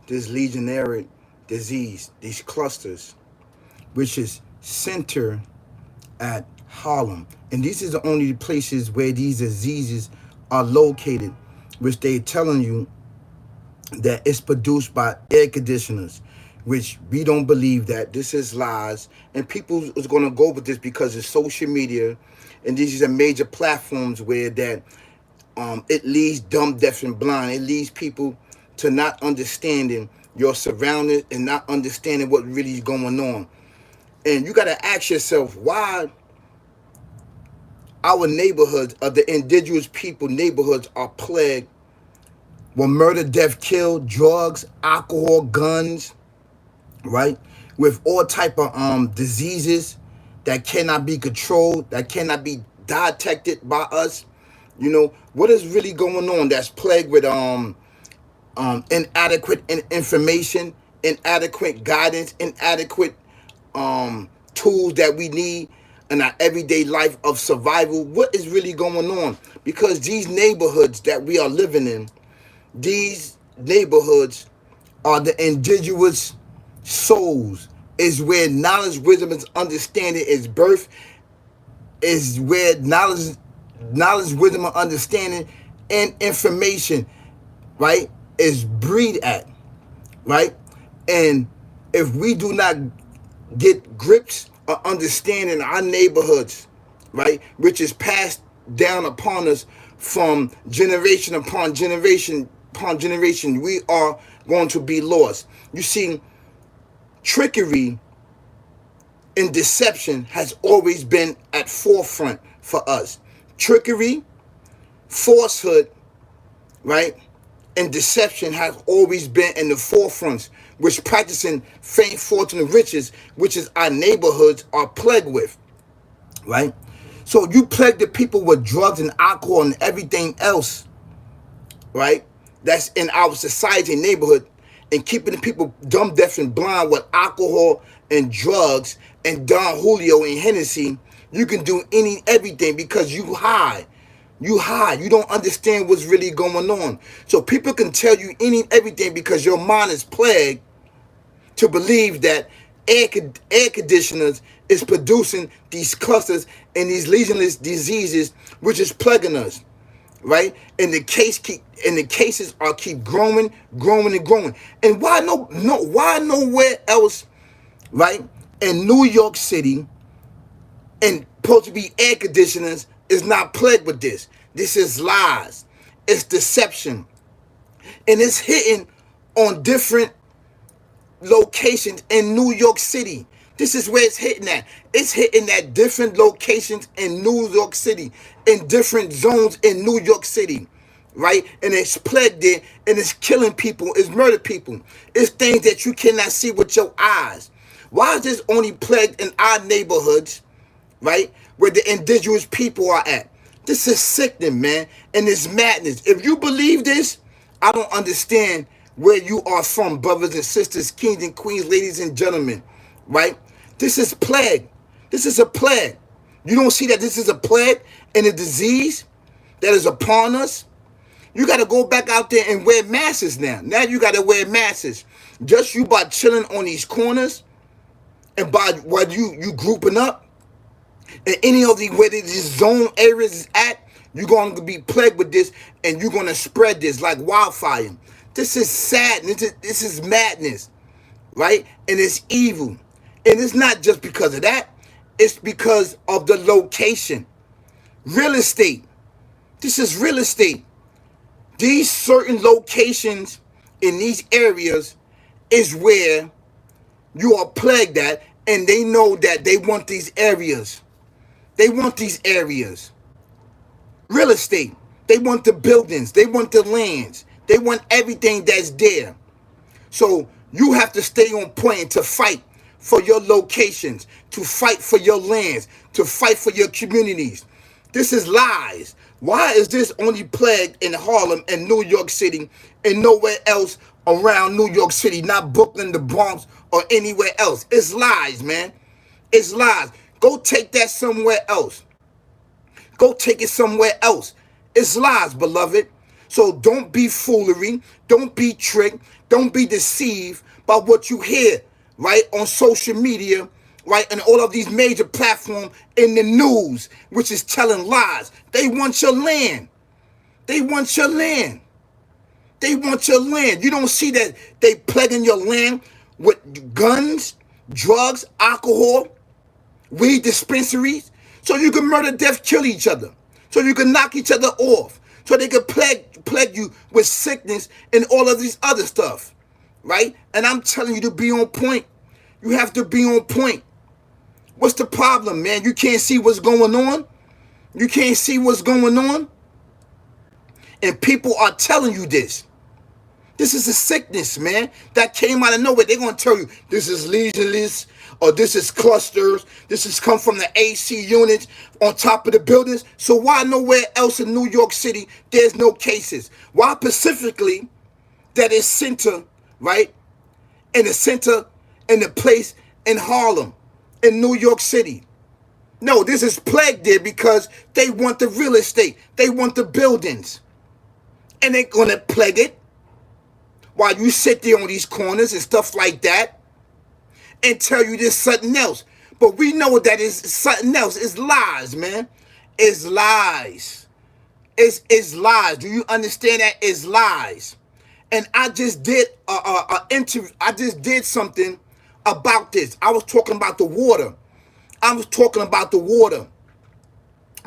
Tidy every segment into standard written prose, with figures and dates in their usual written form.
this legionnaire disease, these clusters, which is centered at Harlem. And these are the only places where these diseases are located, which they telling you that it's produced by air conditioners, which we don't believe that. This is lies. And people is going to go with this because it's social media. And these are major platforms where that it leads dumb, deaf, and blind. It leads people to not understanding your surroundings and not understanding what really is going on. And you got to ask yourself, why our neighborhoods of the indigenous people neighborhoods are plagued with murder, death, kill, drugs, alcohol, guns, right? With all type of diseases that cannot be controlled, that cannot be detected by us. You know, what is really going on that's plagued with inadequate information, inadequate guidance, inadequate tools that we need in our everyday life of survival? What is really going on? Because these neighborhoods that we are living in, these neighborhoods are the indigenous souls, is where knowledge, wisdom, and understanding is birth, is where knowledge, wisdom, and understanding and information, right, is breed at, right? And if we do not get grips or understanding our neighborhoods, right, which is passed down upon us from generation upon generation upon generation, we are going to be lost. You see, trickery and deception has always been at forefront for us. Trickery, falsehood, right, and deception has always been in the forefronts, which practicing fame, fortune, and riches, which is our neighborhoods are plagued with, right? So you plague the people with drugs and alcohol and everything else, right, that's in our society and neighborhood, and keeping the people dumb, deaf, and blind with alcohol and drugs and Don Julio and Hennessy. You can do everything because you high. You high. You don't understand what's really going on. So people can tell you everything because your mind is plagued to believe that air conditioners is producing these clusters and these legionless diseases, which is plaguing us, right? And the cases are keep growing, growing, and growing. And why why nowhere else, right? In New York City, and supposed to be air conditioners is not plagued with this. This is lies. It's deception. And it's hitting on different locations in New York City. This is where it's hitting at. It's hitting at different locations in New York City, in different zones in New York City, right? And it's plagued there, and it's killing people, it's murder people. It's things that you cannot see with your eyes. Why is this only plagued in our neighborhoods, right, where the indigenous people are at? This is sickening, man, and it's madness. If you believe this, I don't understand where you are from, brothers and sisters, kings and queens, ladies and gentlemen, right? This is plague. This is a plague. You don't see that this is a plague and a disease that is upon us? You got to go back out there and wear masks now. Now you got to wear masks. Just you by chilling on these corners and by while you grouping up, in any of the where these zone areas is at, you're going to be plagued with this, and you're going to spread this like wildfire. This is sad. This is madness, right? And it's evil. And it's not just because of that. It's because of the location. Real estate. This is real estate. These certain locations in these areas is where you are plagued at, and they know that they want these areas. They want these areas. Real estate. They want the buildings. They want the lands. They want everything that's there. So you have to stay on point to fight for your locations, to fight for your lands, to fight for your communities. This is lies. Why is this only plagued in Harlem and New York City and nowhere else around New York City, not Brooklyn, the Bronx, or anywhere else? It's lies, man. It's lies. Go take that somewhere else. Go take it somewhere else. It's lies, beloved. So don't be foolery. Don't be tricked. Don't be deceived by what you hear, right, on social media, right, and all of these major platforms in the news, which is telling lies. They want your land. They want your land. They want your land. You don't see that they plaguing your land with guns, drugs, alcohol, weed dispensaries, so you can murder, death, kill each other, so you can knock each other off, so they can plague you with sickness and all of these other stuff, right? And I'm telling you to be on point. You have to be on point. What's the problem, man? You can't see what's going on? You can't see what's going on? And people are telling you this. This is a sickness, man, that came out of nowhere. They're going to tell you this is legionless, or this is clusters. This has come from the AC units on top of the buildings. So why nowhere else in New York City there's no cases? Why specifically that is center, right, in the center, in the place in Harlem, in New York City? No, this is plagued there because they want the real estate. They want the buildings. And they're going to plague it while you sit there on these corners and stuff like that and tell you there's something else. But we know that it's something else. It's lies, man. It's lies. It's lies. Do you understand that? It's lies. And I just did a interview. I just did something about this. I was talking about the water.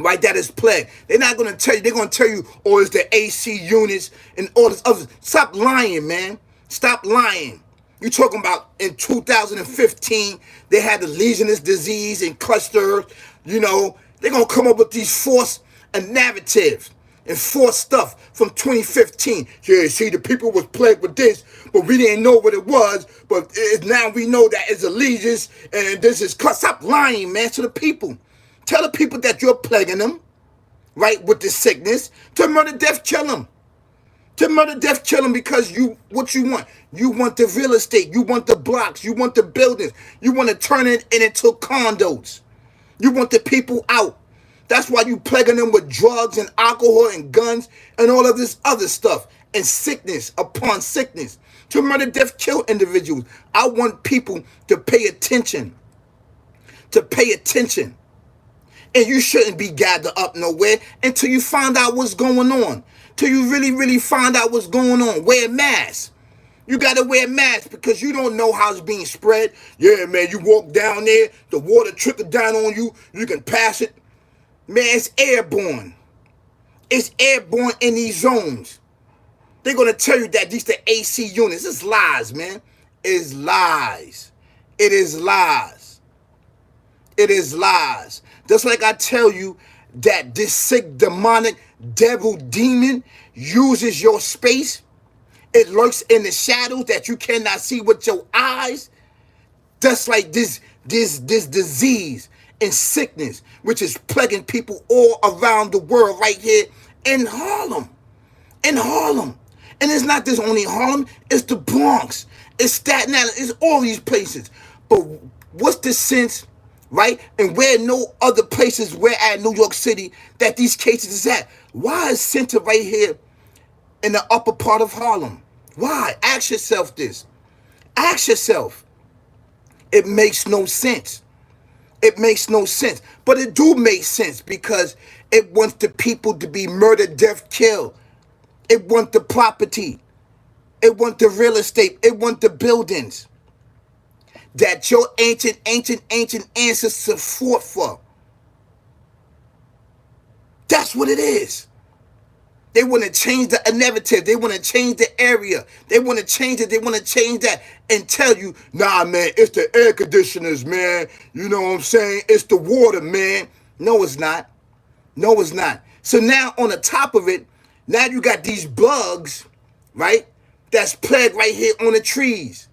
Right, that is plague. They're not going to tell you. They're going to tell you, oh, it's the AC units and all this other. Stop lying, man. Stop lying. You're talking about in 2015, they had the Legionnaires disease and clusters. You know, they're going to come up with these false narratives and false stuff from 2015. Yeah, see, the people was plagued with this, but we didn't know what it was. But now we know that it's allegiance and this is. Stop lying, man, to the people. Tell the people that you're plaguing them, right, with the sickness, to murder, death, kill them. To murder, death, kill them because what you want? You want the real estate. You want the blocks. You want the buildings. You want to turn it into condos. You want the people out. That's why you plaguing them with drugs and alcohol and guns and all of this other stuff and sickness upon sickness. To murder, death, kill individuals. I want people to pay attention. To pay attention. And you shouldn't be gathered up nowhere until you find out what's going on. Till you really, really find out what's going on. Wear masks. You got to wear masks because you don't know how it's being spread. Yeah, man, you walk down there, the water trickle down on you, you can pass it. Man, it's airborne. It's airborne in these zones. They're going to tell you that these the AC units. It's lies, man. It's lies. It is lies. It is lies. Just like I tell you that this sick, demonic, devil, demon uses your space. It lurks in the shadows that you cannot see with your eyes. Just like this disease and sickness, which is plaguing people all around the world right here in Harlem. In Harlem. And it's not just only Harlem, it's the Bronx. It's Staten Island. It's all these places. But what's the sense, right? And where no other places where at New York City that these cases is at? Why is center right here in the upper part of Harlem? Why? Ask yourself this. Ask yourself. It makes no sense. It makes no sense. But it do make sense because it wants the people to be murdered, death, killed. It wants the property. It wants the real estate. It wants the buildings that your ancient ancestors fought for. That's what it is. They want to change the narrative. They want to change the area. They want to change it. They want to change that and tell you, nah, man, it's the air conditioners, man. You know what I'm saying? It's the water, man. No, it's not. No, it's not. So now on the top of it, now you got these bugs, right? That's plagued right here on the trees.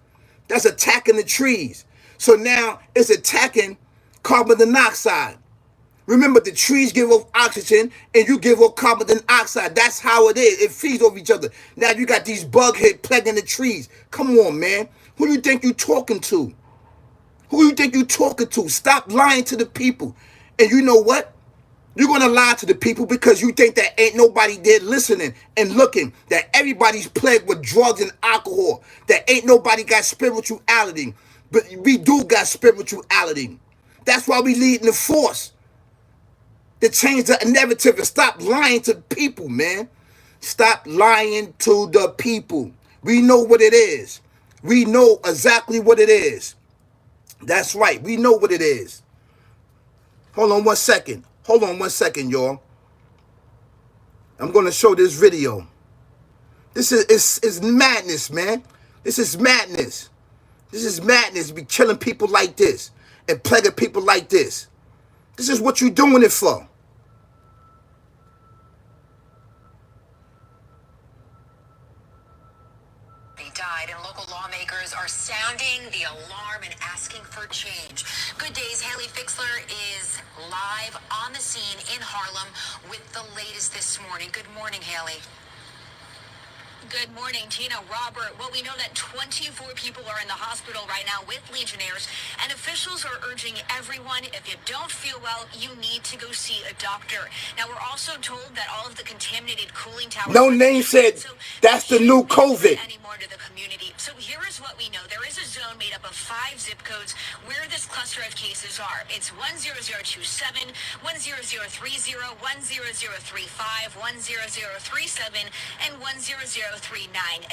That's attacking the trees. So now it's attacking carbon dioxide. Remember, the trees give off oxygen and you give off carbon dioxide. That's how it is. It feeds off each other. Now you got these bug head plaguing the trees. Come on, man. Who do you think you're talking to? Who do you think you're talking to? Stop lying to the people. And you know what? You're going to lie to the people because you think that ain't nobody there listening and looking, that everybody's plagued with drugs and alcohol, that ain't nobody got spirituality. But we do got spirituality. That's why we lead in the force to change the narrative and stop lying to people, man. Stop lying to the people. We know what it is. We know exactly what it is. That's right. We know what it is. Hold on 1 second. Hold on 1 second, y'all. I'm going to show this video. This is madness, man. This is madness. This is madness. Be killing people like this and plaguing people like this. This is what you doing it for. Died, and local lawmakers are sounding the alarm and asking for change. Good days. Haley Fixler is live on the scene in Harlem with the latest this morning. Good morning, Haley. Good morning, Tina. Robert, well, we know that 24 people are in the hospital right now with Legionnaires, and officials are urging everyone, if you don't feel well, you need to go see a doctor. Now, we're also told that all of the contaminated cooling towers... No name said that's the new COVID. ...anymore to the community. So here is what we know. There is a zone made up of 5 zip codes where this cluster of cases are. It's 10027, 10030, 10035, 10037, and 10039.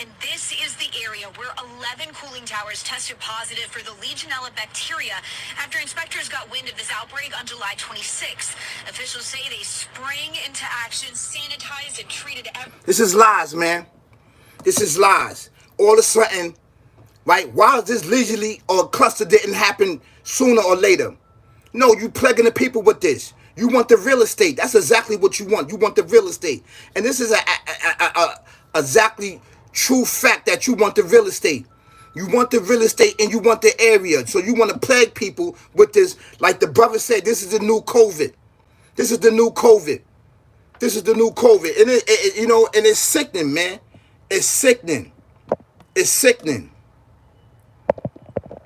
And this is the area where 11 cooling towers tested positive for the Legionella bacteria after inspectors got wind of this outbreak on July 26th. Officials say they sprang into action, sanitized, and treated everyone. This is lies, man. This is lies. All of a sudden, right, why is this leisurely or cluster didn't happen sooner or later? No, you plaguing the people with this. You want the real estate. That's exactly what you want. You want the real estate. And this is a exactly true fact that you want the real estate. You want the real estate and you want the area. So you want to plague people with this. Like the brother said, this is the new COVID. This is the new COVID. This is the new COVID. And you know, and it's sickening, man. It's sickening. It's sickening.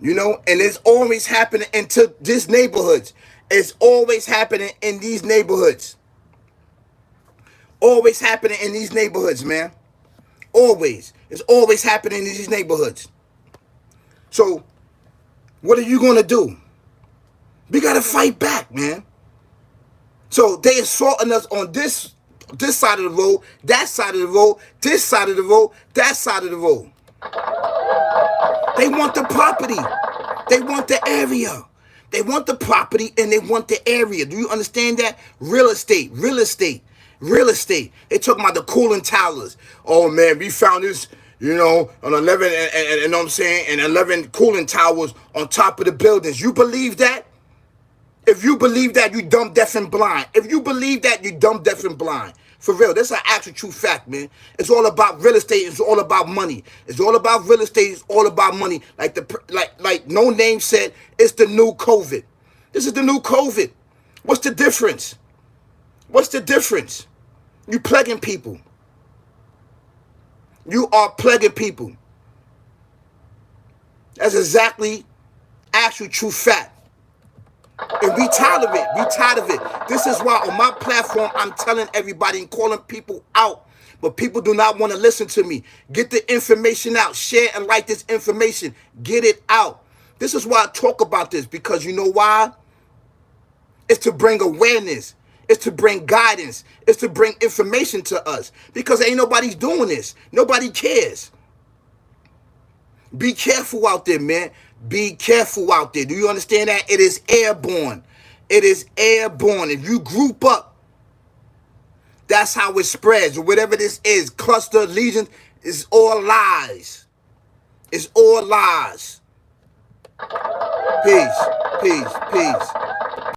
You know, and it's always happening into these neighborhoods. It's always happening in these neighborhoods. Always happening in these neighborhoods, man. Always. It's always happening in these neighborhoods. So, what are you going to do? We got to fight back, man. So, they assaulting us on this side of the road, that side of the road, this side of the road, that side of the road. They want the property. They want the area. They want the property and they want the area. Do you understand that? Real estate, real estate. Real estate. They talking about the cooling towers. Oh man, we found this, you know, on 11 and you know what I'm saying, and 11 cooling towers on top of the buildings. You believe that? If you believe that, you dumb, deaf, and blind. If you believe that, you dumb, deaf, and blind. For real, that's an actual true fact, man. It's all about real estate. It's all about money. It's all about real estate. It's all about money. Like No Name said, it's the new COVID. This is the new COVID. What's the difference? What's the difference? You plaguing people. You are plaguing people. That's exactly actual true fact. And we tired of it. We tired of it. This is why on my platform, I'm telling everybody and calling people out. But people do not want to listen to me. Get the information out. Share and like this information. Get it out. This is why I talk about this. Because you know why? It's to bring awareness. It's to bring guidance. It's to bring information to us. Because ain't nobody's doing this. Nobody cares. Be careful out there, man. Be careful out there. Do you understand that? It is airborne. It is airborne. If you group up, that's how it spreads. Or whatever this is, cluster, legion, it's all lies. It's all lies. Peace, peace, peace.